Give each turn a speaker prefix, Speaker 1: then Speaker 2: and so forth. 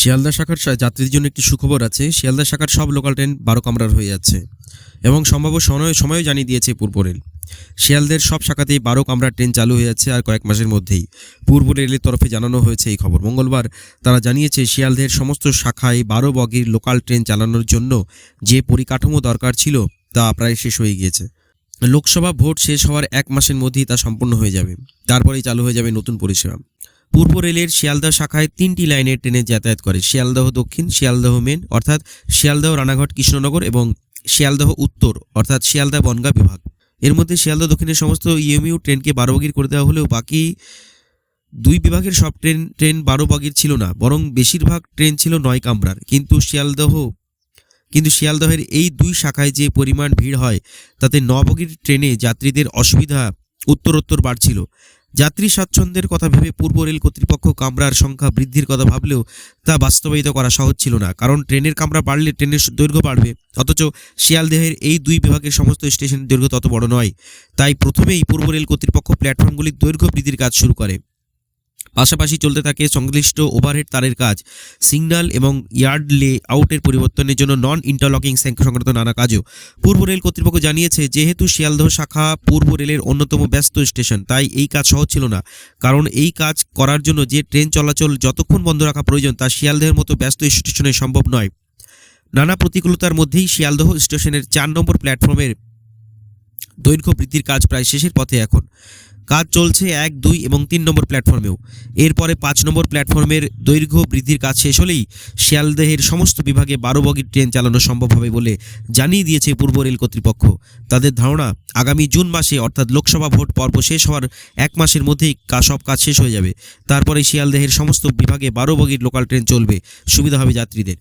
Speaker 1: শিয়ালদা শাখার যাত্রীদের জন্য একটি সুখবর আছে। শিয়ালদা শাখার সব লোকাল ট্রেন 12 কামরার হয়ে যাচ্ছে এবং সম্ভাব্য সময়ও জানিয়ে দিয়েছে পূর্ব রেল। শিয়ালদের সব শাখাতেই 12 কামরার ট্রেন চালু হয়ে যাচ্ছে আর কয়েক মাসের মধ্যেই। পূর্ব রেলের তরফে জানানো হয়েছে এই খবর। মঙ্গলবার তারা জানিয়েছে শিয়ালদের সমস্ত শাখায় 12 বগির লোকাল ট্রেন চালানোর জন্য যে পরিকাঠামো দরকার ছিল তা প্রায় শেষ হয়ে গিয়েছে। লোকসভা ভোট শেষ হওয়ার 1 মাসের মধ্যেই তা সম্পন্ন হয়ে যাবে। তারপরেই চালু হয়ে যাবে নতুন পরিষেবা। পূর্ব রেলের শিয়ালদহ শাখায় 3টি লাইনের ট্রেনে যাতায়াত করে। শিয়ালদহ দক্ষিণ, শিয়ালদহ মেন অর্থাৎ শিয়ালদহ রানাঘাট কৃষ্ণনগর এবং শিয়ালদহ উত্তর অর্থাৎ শিয়ালদহ বনগাঁ বিভাগ। এর মধ্যে শিয়ালদহ দক্ষিণের সমস্ত ইএমইউ ট্রেনকে 12 বগির করে দেওয়া হলেও বাকি 2 বিভাগের সব ট্রেন 12 বগির ছিল না, বরং বেশিরভাগ ট্রেন ছিল 9 কামরার। কিন্তু শিয়ালদহের এই 2 শাখায় যে পরিমাণ ভিড় হয় তাতে 9 বগির ট্রেনে যাত্রীদের অসুবিধা উত্তরোত্তর বাড়ছিল। যাত্রী স্বাচ্ছন্দ্যের কথা ভেবে পূর্ব রেল কর্তৃপক্ষ কামরার সংখ্যা বৃদ্ধির কথা ভাবলেও তা বাস্তবায়িত করা সহজ ছিল না, কারণ ট্রেনের কামরা বাড়লে ট্রেনের দৈর্ঘ্য বাড়বে, অথচ শিয়ালদহের এই 2 বিভাগের সমস্ত স্টেশনের দৈর্ঘ্য তত বড় নয়। তাই প্রথমেই পূর্ব রেল কর্তৃপক্ষ প্ল্যাটফর্মগুলির দৈর্ঘ্য বৃদ্ধির কাজ শুরু করে। পাশাপাশি চলতে থাকে সংশ্লিষ্ট ওভারহেড তারের কাজ, সিগন্যাল এবং ইয়ার্ড লে আউটের পরিবর্তনের জন্য নন ইন্টারলকিং সংক্রান্ত নানা কাজও। পূর্ব রেল কর্তৃপক্ষ জানিয়েছে, যেহেতু শিয়ালদহ শাখা পূর্ব রেলের অন্যতম ব্যস্ত স্টেশন, তাই এই কাজ সহজ ছিল না। কারণ এই কাজ করার জন্য যে ট্রেন চলাচল যতক্ষণ বন্ধ রাখা প্রয়োজন তা শিয়ালদহের মতো ব্যস্ত স্টেশনে সম্ভব নয়। নানা প্রতিকূলতার মধ্যেই শিয়ালদহ স্টেশনের 4 নম্বর প্ল্যাটফর্মের দৈর্ঘ্য বৃদ্ধির কাজ প্রায় শেষের পথে। এখন কাজ চলছে 1, 2 এবং 3 নম্বর প্ল্যাটফর্মেও। এরপরে 5 নম্বর প্ল্যাটফর্মের দৈর্ঘ্য বৃদ্ধির কাজ শেষ হলেই শিয়ালদহের সমস্ত বিভাগে 12 বগির ট্রেন চালানো সম্ভব হবে বলে জানিয়ে দিয়েছে পূর্ব রেল কর্তৃপক্ষ। তাদের ধারণা, আগামী জুন মাসে অর্থাৎ লোকসভা ভোট পর্ব শেষ হওয়ার 1 মাসের মধ্যেই সব কাজ শেষ হয়ে যাবে। তারপরে শিয়ালদহের সমস্ত বিভাগে 12 বগির লোকাল ট্রেন চলবে, সুবিধা হবে যাত্রীদের।